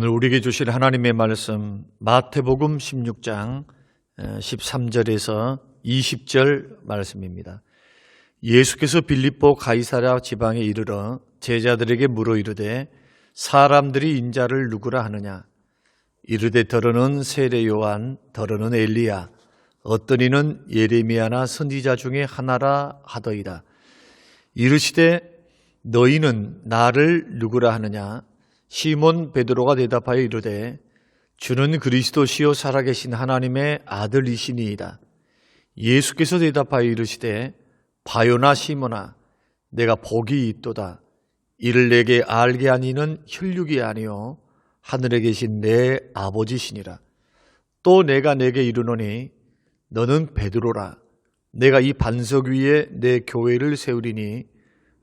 오늘 우리에게 주실 하나님의 말씀 마태복음 16장 13절에서 20절 말씀입니다. 예수께서 빌립보 가이사랴 지방에 이르러 제자들에게 물어 이르되 사람들이 인자를 누구라 하느냐? 이르되 더러는 세례 요한, 더러는 엘리야, 어떤 이는 예레미야나 선지자 중에 하나라 하더이다. 이르시되 너희는 나를 누구라 하느냐? 시몬 베드로가 대답하여 이르되 주는 그리스도시요 살아계신 하나님의 아들이시니이다. 예수께서 대답하여 이르시되 바요나 시몬아, 내가 복이 있도다. 이를 내게 알게 한 이는 혈육이 아니요 하늘에 계신 내 아버지시니라. 또 내가 내게 이르노니 너는 베드로라. 내가 이 반석 위에 내 교회를 세우리니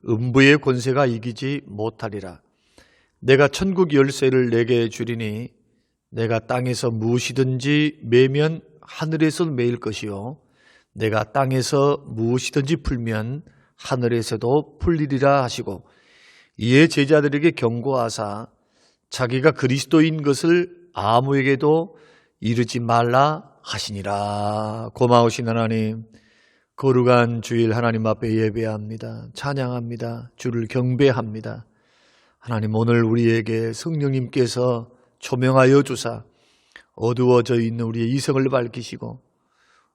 음부의 권세가 이기지 못하리라. 내가 천국 열쇠를 내게 주리니 내가 땅에서 무엇이든지 매면 하늘에서 매일 것이요 내가 땅에서 무엇이든지 풀면 하늘에서도 풀리리라 하시고, 이에 제자들에게 경고하사 자기가 그리스도인 것을 아무에게도 이르지 말라 하시니라. 고마우신 하나님, 거룩한 주일 하나님 앞에 예배합니다. 찬양합니다. 주를 경배합니다. 하나님, 오늘 우리에게 성령님께서 조명하여 주사 어두워져 있는 우리의 이성을 밝히시고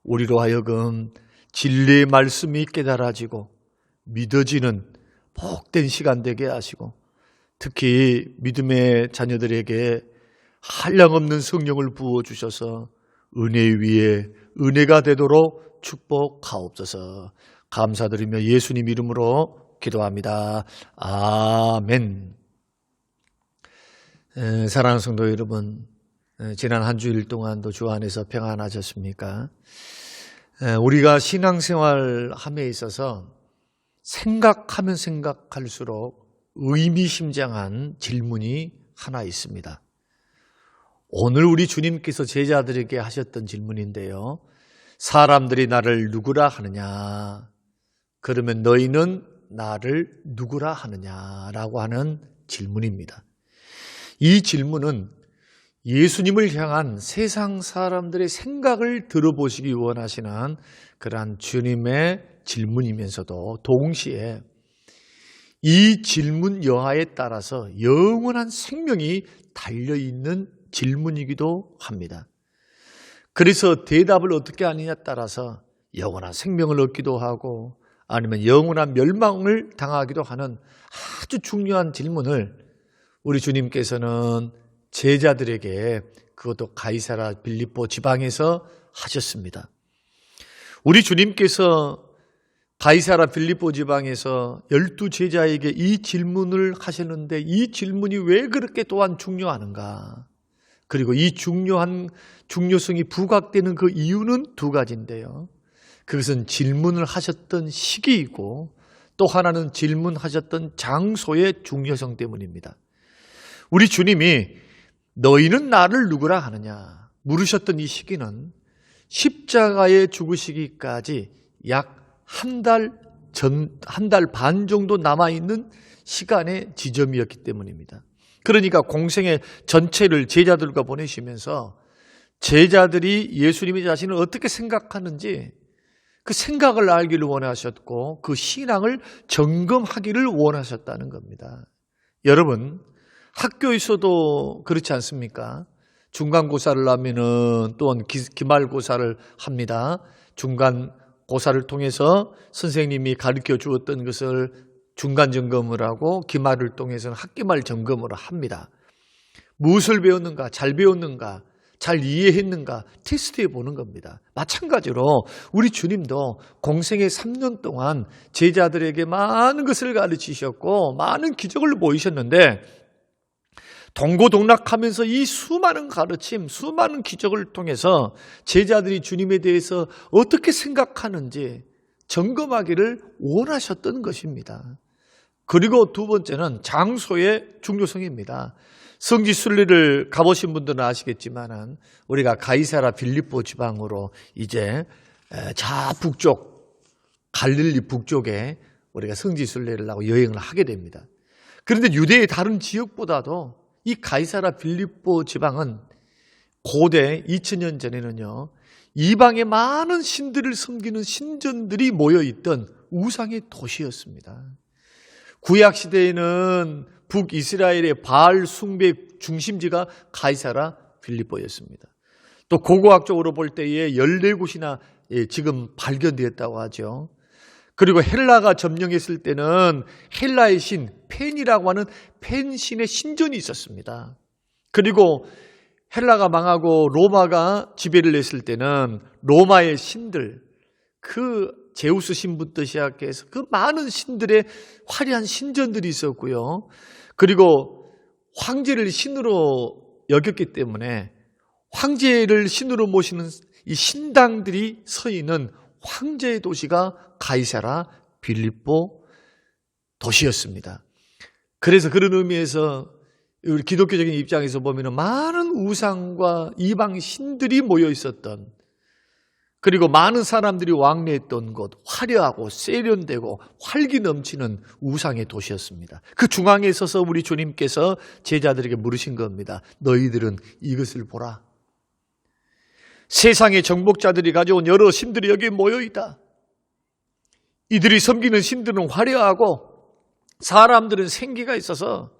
우리로 하여금 진리의 말씀이 깨달아지고 믿어지는 복된 시간 되게 하시고, 특히 믿음의 자녀들에게 한량없는 성령을 부어주셔서 은혜 위에 은혜가 되도록 축복하옵소서. 감사드리며 예수님 이름으로 기도합니다. 아멘. 사랑하는 성도 여러분, 지난 한 주일 동안도 주 안에서 평안하셨습니까? 우리가 신앙생활함에 있어서 생각하면 생각할수록 의미심장한 질문이 하나 있습니다. 오늘 우리 주님께서 제자들에게 하셨던 질문인데요. 사람들이 나를 누구라 하느냐? 그러면 너희는 나를 누구라 하느냐라고 하는 질문입니다. 이 질문은 예수님을 향한 세상 사람들의 생각을 들어보시기 원하시는 그러한 주님의 질문이면서도 동시에 이 질문 여하에 따라서 영원한 생명이 달려있는 질문이기도 합니다. 그래서 대답을 어떻게 하느냐에 따라서 영원한 생명을 얻기도 하고 아니면 영원한 멸망을 당하기도 하는 아주 중요한 질문을 우리 주님께서는 제자들에게, 그것도 가이사랴 빌립보 지방에서 하셨습니다. 우리 주님께서 가이사랴 빌립보 지방에서 12제자에게 이 질문을 하셨는데 이 질문이 왜 그렇게 또한 중요한가? 그리고 이 중요성이 부각되는 그 이유는 두 가지인데요. 그것은 질문을 하셨던 시기이고 또 하나는 질문하셨던 장소의 중요성 때문입니다. 우리 주님이 너희는 나를 누구라 하느냐 물으셨던 이 시기는 십자가에 죽으시기까지 약 한 달 반 정도 남아있는 시간의 지점이었기 때문입니다. 그러니까 공생의 전체를 제자들과 보내시면서 제자들이 예수님의 자신을 어떻게 생각하는지 그 생각을 알기를 원하셨고 그 신앙을 점검하기를 원하셨다는 겁니다. 여러분, 학교에서도 그렇지 않습니까? 중간고사를 하면은 또한 기말고사를 합니다. 중간고사를 통해서 선생님이 가르쳐 주었던 것을 중간 점검을 하고 기말을 통해서는 학기말 점검을 합니다. 무엇을 배웠는가, 잘 배웠는가, 잘 이해했는가 테스트해 보는 겁니다. 마찬가지로 우리 주님도 공생의 3년 동안 제자들에게 많은 것을 가르치셨고 많은 기적을 보이셨는데 동고동락하면서 이 수많은 가르침, 수많은 기적을 통해서 제자들이 주님에 대해서 어떻게 생각하는지 점검하기를 원하셨던 것입니다. 그리고 두 번째는 장소의 중요성입니다. 성지순례를 가보신 분들은 아시겠지만 우리가 가이사랴 빌립보 지방으로 이제 북쪽 갈릴리 북쪽에 우리가 성지순례를 하고 여행을 하게 됩니다. 그런데 유대의 다른 지역보다도 이 가이사라 빌립보 지방은 고대 2000년 전에는요, 이방의 많은 신들을 섬기는 신전들이 모여있던 우상의 도시였습니다. 구약시대에는 북이스라엘의 바알 숭배 중심지가 가이사라 빌립보였습니다. 또 고고학적으로 볼 때에 14곳이나 지금 발견되었다고 하죠. 그리고 헬라가 점령했을 때는 헬라의 신 펜이라고 하는 펜신의 신전이 있었습니다. 그리고 헬라가 망하고 로마가 지배를 했을 때는 로마의 신들, 그 제우스 신부터 시작해서 그 많은 신들의 화려한 신전들이 있었고요. 그리고 황제를 신으로 여겼기 때문에 황제를 신으로 모시는 이 신당들이 서 있는 황제의 도시가 가이사라 빌립보 도시였습니다. 그래서 그런 의미에서 우리 기독교적인 입장에서 보면 많은 우상과 이방 신들이 모여 있었던, 그리고 많은 사람들이 왕래했던 곳, 화려하고 세련되고 활기 넘치는 우상의 도시였습니다. 그 중앙에 서서 우리 주님께서 제자들에게 물으신 겁니다. 너희들은 이것을 보라. 세상의 정복자들이 가져온 여러 신들이 여기 모여있다. 이들이 섬기는 신들은 화려하고 사람들은 생기가 있어서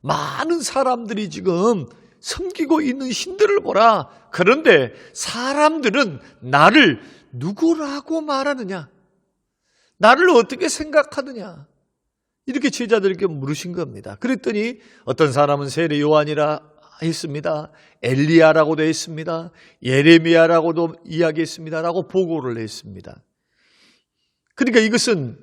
많은 사람들이 지금 섬기고 있는 신들을 보라. 그런데 사람들은 나를 누구라고 말하느냐? 나를 어떻게 생각하느냐? 이렇게 제자들에게 물으신 겁니다. 그랬더니 어떤 사람은 세례 요한이라 했습니다. 엘리야라고도 했습니다. 예레미야라고도 이야기했습니다라고 보고를 했습니다. 그러니까 이것은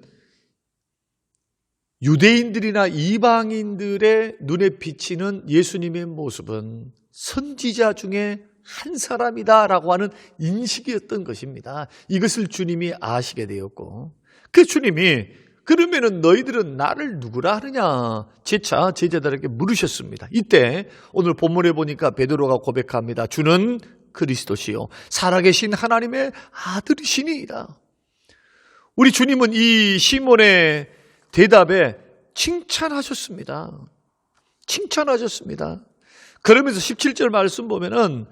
유대인들이나 이방인들의 눈에 비치는 예수님의 모습은 선지자 중에 한 사람이다라고 하는 인식이었던 것입니다. 이것을 주님이 아시게 되었고, 그 주님이 그러면은 너희들은 나를 누구라 하느냐 재차 제자들에게 물으셨습니다. 이때 오늘 본문에 보니까 베드로가 고백합니다. 주는 그리스도시요 살아계신 하나님의 아들이시니이다. 우리 주님은 이 시몬의 대답에 칭찬하셨습니다. 칭찬하셨습니다. 그러면서 17절 말씀 보면은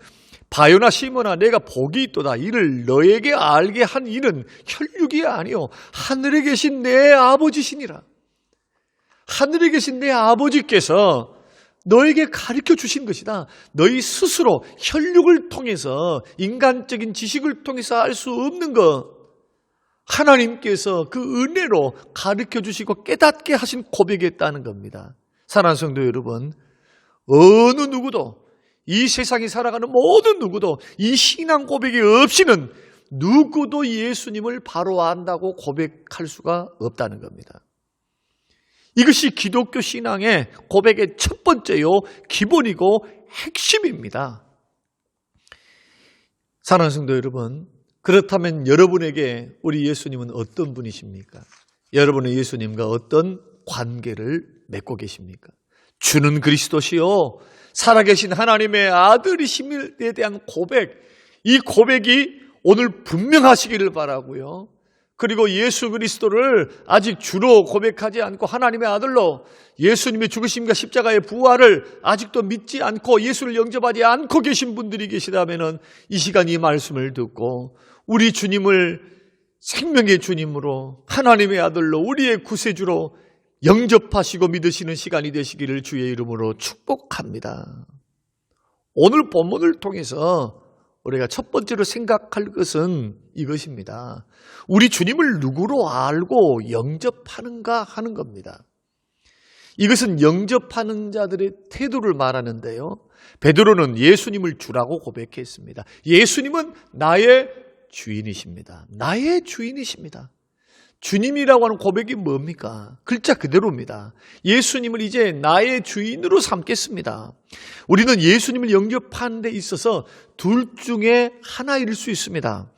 바요나 시몬아 내가 복이 있도다. 이를 너에게 알게 한 이는 혈육이 아니요 하늘에 계신 내 아버지시니라. 하늘에 계신 내 아버지께서 너에게 가르쳐 주신 것이다. 너희 스스로 혈육을 통해서 인간적인 지식을 통해서 알 수 없는 것, 하나님께서 그 은혜로 가르쳐 주시고 깨닫게 하신 고백이었다는 겁니다. 사랑하는 성도 여러분, 어느 누구도, 이 세상에 살아가는 모든 누구도 이 신앙 고백이 없이는 누구도 예수님을 바로 안다고 고백할 수가 없다는 겁니다. 이것이 기독교 신앙의 고백의 첫 번째요, 기본이고 핵심입니다. 사랑하는 성도 여러분, 그렇다면 여러분에게 우리 예수님은 어떤 분이십니까? 여러분의 예수님과 어떤 관계를 맺고 계십니까? 주는 그리스도시요 살아계신 하나님의 아들이심에 대한 고백, 이 고백이 오늘 분명하시기를 바라고요. 그리고 예수 그리스도를 아직 주로 고백하지 않고 하나님의 아들로, 예수님의 죽으심과 십자가의 부활을 아직도 믿지 않고 예수를 영접하지 않고 계신 분들이 계시다면 이 시간 이 말씀을 듣고 우리 주님을 생명의 주님으로, 하나님의 아들로, 우리의 구세주로 영접하시고 믿으시는 시간이 되시기를 주의 이름으로 축복합니다. 오늘 본문을 통해서 우리가 첫 번째로 생각할 것은 이것입니다. 우리 주님을 누구로 알고 영접하는가 하는 겁니다. 이것은 영접하는 자들의 태도를 말하는데요, 베드로는 예수님을 주라고 고백했습니다. 예수님은 나의 주인이십니다. 나의 주인이십니다. 주님이라고 하는 고백이 뭡니까? 글자 그대로입니다. 예수님을 이제 나의 주인으로 삼겠습니다. 우리는 예수님을 영접하는 데 있어서 둘 중에 하나일 수 있습니다.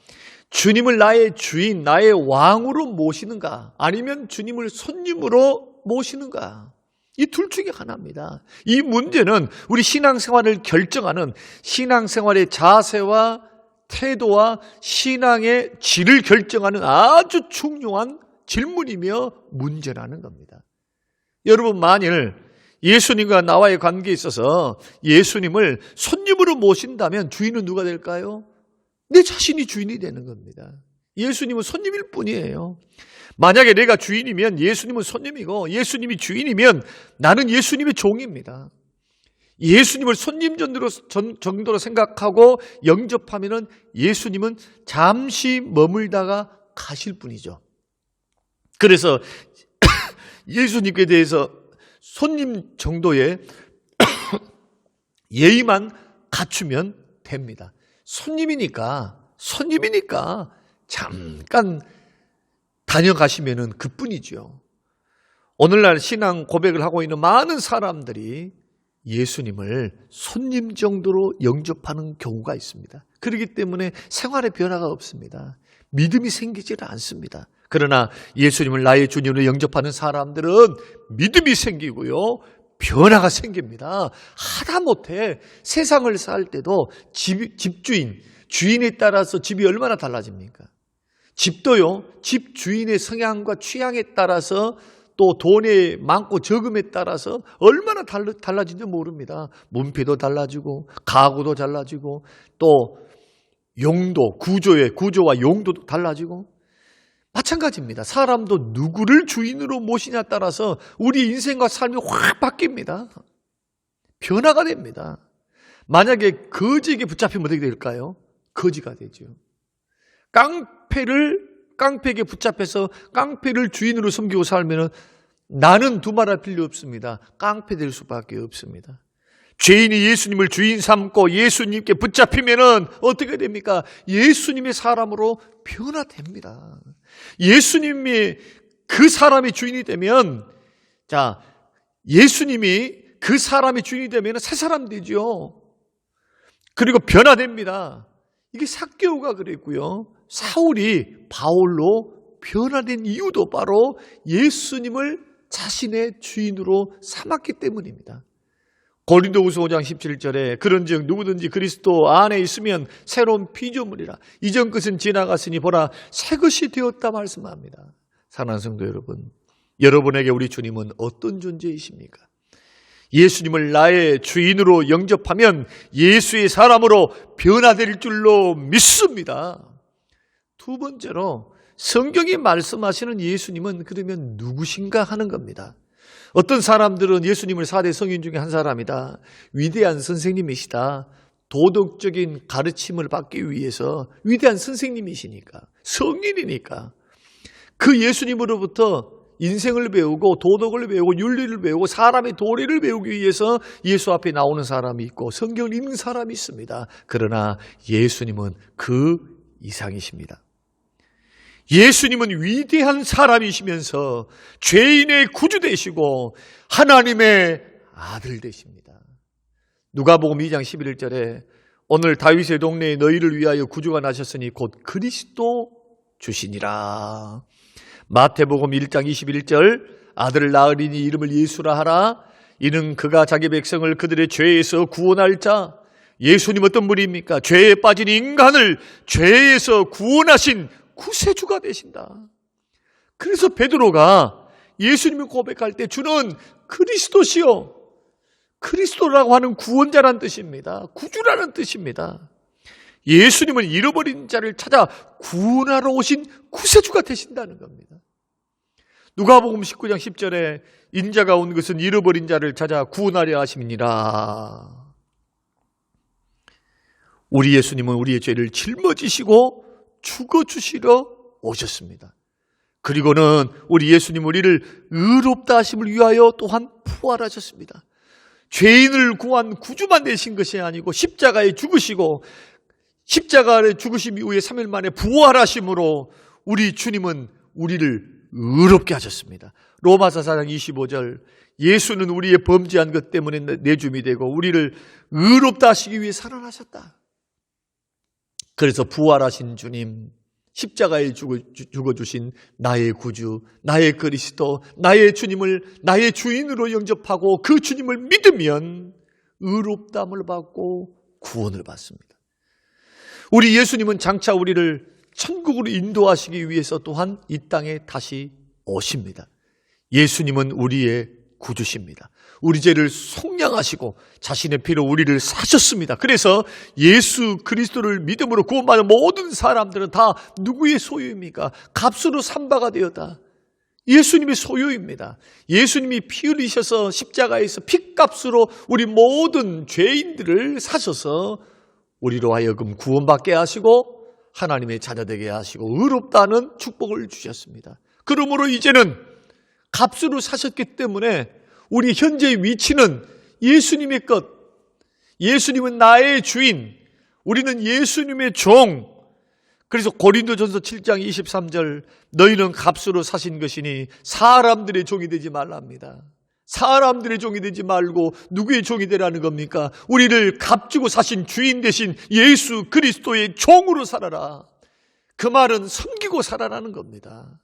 주님을 나의 주인, 나의 왕으로 모시는가, 아니면 주님을 손님으로 모시는가, 이 둘 중에 하나입니다. 이 문제는 우리 신앙생활을 결정하는, 신앙생활의 자세와 태도와 신앙의 질을 결정하는 아주 중요한 질문이며 문제라는 겁니다. 여러분, 만일 예수님과 나와의 관계에 있어서 예수님을 손님으로 모신다면 주인은 누가 될까요? 내 자신이 주인이 되는 겁니다. 예수님은 손님일 뿐이에요. 만약에 내가 주인이면 예수님은 손님이고 예수님이 주인이면 나는 예수님의 종입니다. 예수님을 손님 정도로 생각하고 영접하면 예수님은 잠시 머물다가 가실 뿐이죠. 그래서 예수님께 대해서 손님 정도의 예의만 갖추면 됩니다. 손님이니까 잠깐 다녀가시면 그뿐이죠. 오늘날 신앙 고백을 하고 있는 많은 사람들이 예수님을 손님 정도로 영접하는 경우가 있습니다. 그렇기 때문에 생활에 변화가 없습니다. 믿음이 생기질 않습니다. 그러나 예수님을 나의 주님으로 영접하는 사람들은 믿음이 생기고요, 변화가 생깁니다. 하다못해 세상을 살 때도 주인에 따라서 집이 얼마나 달라집니까? 집도요, 집 주인의 성향과 취향에 따라서 또 돈의 많고 적음에 따라서 얼마나 달라진지 모릅니다. 문패도 달라지고 가구도 달라지고 또 용도, 구조와 용도도 달라지고 마찬가지입니다. 사람도 누구를 주인으로 모시냐에 따라서 우리 인생과 삶이 확 바뀝니다. 변화가 됩니다. 만약에 거지에게 붙잡히면 어떻게 될까요? 거지가 되죠. 깡패에게 붙잡혀서 깡패를 주인으로 섬기고 살면 나는 두말할 필요 없습니다. 깡패 될 수밖에 없습니다. 죄인이 예수님을 주인 삼고 예수님께 붙잡히면 어떻게 됩니까? 예수님의 사람으로 변화됩니다. 예수님이 그 사람의 주인이 되면, 예수님이 그 사람의 주인이 되면 새 사람 되죠. 그리고 변화됩니다. 이게 삭개오가 그랬고요, 사울이 바울로 변화된 이유도 바로 예수님을 자신의 주인으로 삼았기 때문입니다. 고린도후서 5장 17절에 그런즉 누구든지 그리스도 안에 있으면 새로운 피조물이라, 이전 것은 지나갔으니 보라 새 것이 되었다 말씀합니다. 사랑하는 성도 여러분, 여러분에게 우리 주님은 어떤 존재이십니까? 예수님을 나의 주인으로 영접하면 예수의 사람으로 변화될 줄로 믿습니다. 두 번째로, 성경이 말씀하시는 예수님은 그러면 누구신가 하는 겁니다. 어떤 사람들은 예수님을 4대 성인 중에 한 사람이다, 위대한 선생님이시다, 도덕적인 가르침을 받기 위해서 위대한 선생님이시니까, 성인이니까 그 예수님으로부터 인생을 배우고 도덕을 배우고 윤리를 배우고 사람의 도리를 배우기 위해서 예수 앞에 나오는 사람이 있고 성경을 읽는 사람이 있습니다. 그러나 예수님은 그 이상이십니다. 예수님은 위대한 사람이시면서 죄인의 구주 되시고 하나님의 아들 되십니다. 누가복음 2장 11절에 오늘 다윗의 동네에 너희를 위하여 구주가 나셨으니 곧 그리스도 주시니라. 마태복음 1장 21절 아들을 낳으리니 이름을 예수라 하라. 이는 그가 자기 백성을 그들의 죄에서 구원할 자. 예수님 어떤 분입니까? 죄에 빠진 인간을 죄에서 구원하신 구세주가 되신다. 그래서 베드로가 예수님을 고백할 때 주는 그리스도시요, 그리스도라고 하는 구원자라는 뜻입니다. 구주라는 뜻입니다. 예수님은 잃어버린 자를 찾아 구원하러 오신 구세주가 되신다는 겁니다. 누가복음 19장 10절에 인자가 온 것은 잃어버린 자를 찾아 구원하려 하심이니라. 우리 예수님은 우리의 죄를 짊어지시고 죽어주시러 오셨습니다. 그리고는 우리 예수님 우리를 의롭다 하심을 위하여 또한 부활하셨습니다. 죄인을 구한 구주만 되신 것이 아니고 십자가에 죽으시고 십자가의 죽으심 이후에 3일 만에 부활하심으로 우리 주님은 우리를 의롭게 하셨습니다. 로마서 4장 25절 예수는 우리의 범죄한 것 때문에 내줌이 되고 우리를 의롭다 하시기 위해 살아나셨다. 그래서 부활하신 주님, 십자가에 죽어주신 나의 구주, 나의 그리스도, 나의 주님을 나의 주인으로 영접하고 그 주님을 믿으면 의롭다함을 받고 구원을 받습니다. 우리 예수님은 장차 우리를 천국으로 인도하시기 위해서 또한 이 땅에 다시 오십니다. 예수님은 우리의 구주십니다. 우리 죄를 속량하시고 자신의 피로 우리를 사셨습니다. 그래서 예수 그리스도를 믿음으로 구원받은 모든 사람들은 다 누구의 소유입니까? 값으로 산 바가 되었다. 예수님의 소유입니다. 예수님이 피 흘리셔서 십자가에서 피값으로 우리 모든 죄인들을 사셔서 우리로 하여금 구원받게 하시고 하나님의 자녀되게 하시고 의롭다는 축복을 주셨습니다. 그러므로 이제는 값으로 사셨기 때문에 우리 현재의 위치는 예수님의 것, 예수님은 나의 주인, 우리는 예수님의 종. 그래서 고린도전서 7장 23절 너희는 값으로 사신 것이니 사람들의 종이 되지 말랍니다. 사람들의 종이 되지 말고 누구의 종이 되라는 겁니까? 우리를 값주고 사신 주인 되신 예수 그리스도의 종으로 살아라. 그 말은 섬기고 살아라는 겁니다.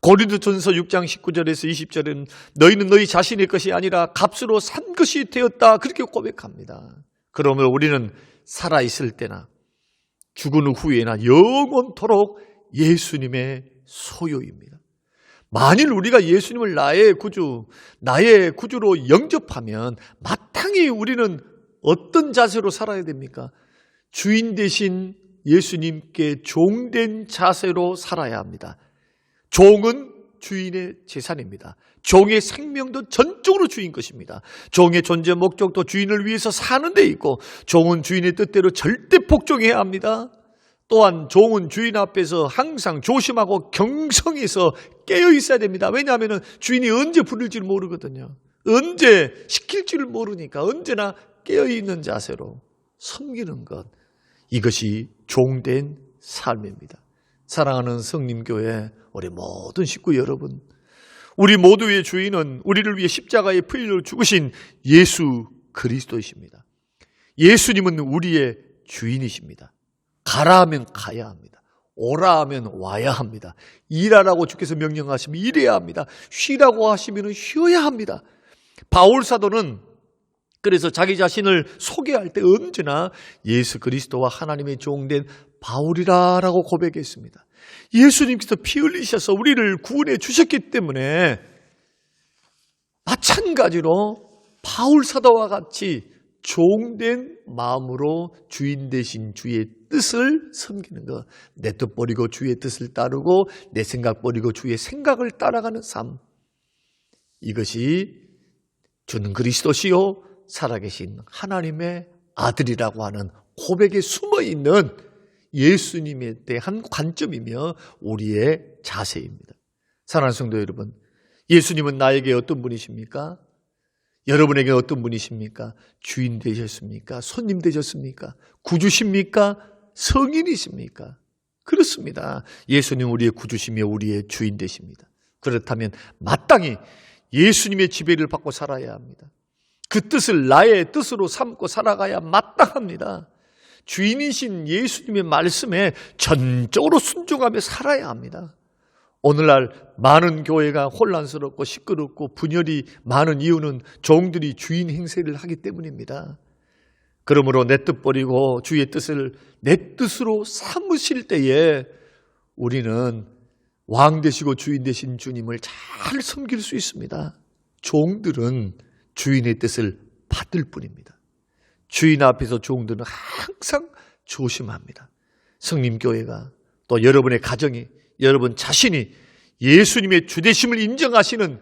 고린도전서 6장 19절에서 20절은 너희는 너희 자신의 것이 아니라 값으로 산 것이 되었다. 그렇게 고백합니다. 그러면 우리는 살아있을 때나 죽은 후에나 영원토록 예수님의 소유입니다. 만일 우리가 예수님을 나의 구주로 영접하면 마땅히 우리는 어떤 자세로 살아야 됩니까? 주인 되신 예수님께 종된 자세로 살아야 합니다. 종은 주인의 재산입니다. 종의 생명도 전적으로 주인 것입니다. 종의 존재 목적도 주인을 위해서 사는 데 있고 종은 주인의 뜻대로 절대 복종해야 합니다. 또한 종은 주인 앞에서 항상 조심하고 경성해서 깨어 있어야 됩니다. 왜냐하면 주인이 언제 부를지를 모르거든요. 언제 시킬지를 모르니까 언제나 깨어 있는 자세로 섬기는 것, 이것이 종된 삶입니다. 사랑하는 성림교회 우리 모든 식구 여러분, 우리 모두의 주인은 우리를 위해 십자가의 피를 죽으신 예수 그리스도이십니다. 예수님은 우리의 주인이십니다. 가라 하면 가야 합니다. 오라 하면 와야 합니다. 일하라고 주께서 명령하시면 일해야 합니다. 쉬라고 하시면 쉬어야 합니다. 바울 사도는 그래서 자기 자신을 소개할 때 언제나 예수 그리스도와 하나님의 종된 바울이라고 고백했습니다. 예수님께서 피 흘리셔서 우리를 구원해 주셨기 때문에 마찬가지로 바울 사도와 같이 종된 마음으로 주인 되신 주의 뜻을 섬기는 것, 내 뜻 버리고 주의 뜻을 따르고 내 생각 버리고 주의 생각을 따라가는 삶, 이것이 주는 그리스도시요 살아계신 하나님의 아들이라고 하는 고백에 숨어있는 예수님에 대한 관점이며 우리의 자세입니다. 사랑하는 성도 여러분, 예수님은 나에게 어떤 분이십니까? 여러분에게 어떤 분이십니까? 주인 되셨습니까? 손님 되셨습니까? 구주십니까? 성인이십니까? 그렇습니다. 예수님 우리의 구주시며 우리의 주인 되십니다. 그렇다면 마땅히 예수님의 지배를 받고 살아야 합니다. 그 뜻을 나의 뜻으로 삼고 살아가야 마땅합니다. 주인이신 예수님의 말씀에 전적으로 순종하며 살아야 합니다. 오늘날 많은 교회가 혼란스럽고 시끄럽고 분열이 많은 이유는 종들이 주인 행세를 하기 때문입니다. 그러므로 내 뜻 버리고 주의 뜻을 내 뜻으로 삼으실 때에 우리는 왕 되시고 주인 되신 주님을 잘 섬길 수 있습니다. 종들은 주인의 뜻을 받을 뿐입니다. 주인 앞에서 종들은 항상 조심합니다. 성림교회가 또 여러분의 가정이, 여러분 자신이 예수님의 주되심을 인정하시는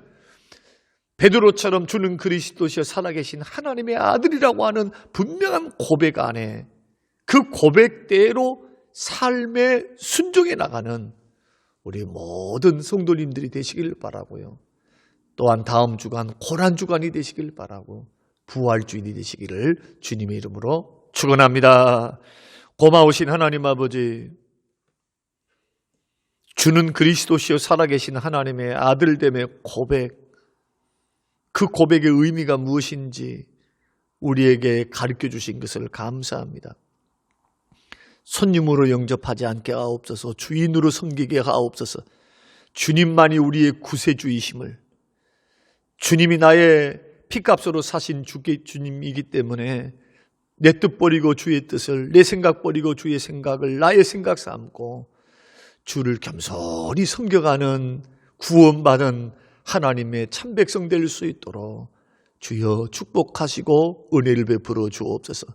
베드로처럼 주는 그리스도시여 살아계신 하나님의 아들이라고 하는 분명한 고백 안에 그 고백대로 삶에 순종해 나가는 우리 모든 성도님들이 되시길 바라고요. 또한 다음 주간 고난주간이 되시길 바라고 부활주일이 되시기를 주님의 이름으로 축원합니다. 고마우신 하나님 아버지, 주는 그리스도시여 살아계신 하나님의 아들됨의 고백, 그 고백의 의미가 무엇인지 우리에게 가르쳐 주신 것을 감사합니다. 손님으로 영접하지 않게 하옵소서, 주인으로 섬기게 하옵소서. 주님만이 우리의 구세주이심을, 주님이 나의 피값으로 사신 주님이기 때문에 내 뜻 버리고 주의 뜻을, 내 생각 버리고 주의 생각을 나의 생각 삼고 주를 겸손히 섬겨가는 구원받은 하나님의 참 백성 될 수 있도록 주여 축복하시고 은혜를 베풀어 주옵소서.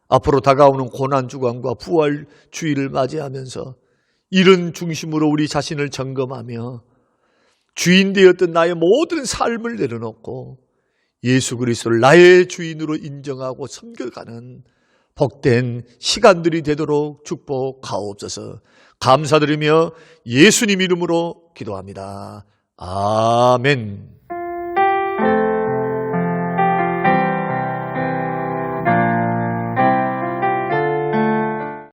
앞으로 다가오는 고난주간과 부활주의를 맞이하면서 이런 중심으로 우리 자신을 점검하며 주인 되었던 나의 모든 삶을 내려놓고 예수 그리스도를 나의 주인으로 인정하고 섬겨가는 복된 시간들이 되도록 축복하옵소서. 감사드리며 예수님 이름으로 기도합니다. 아멘.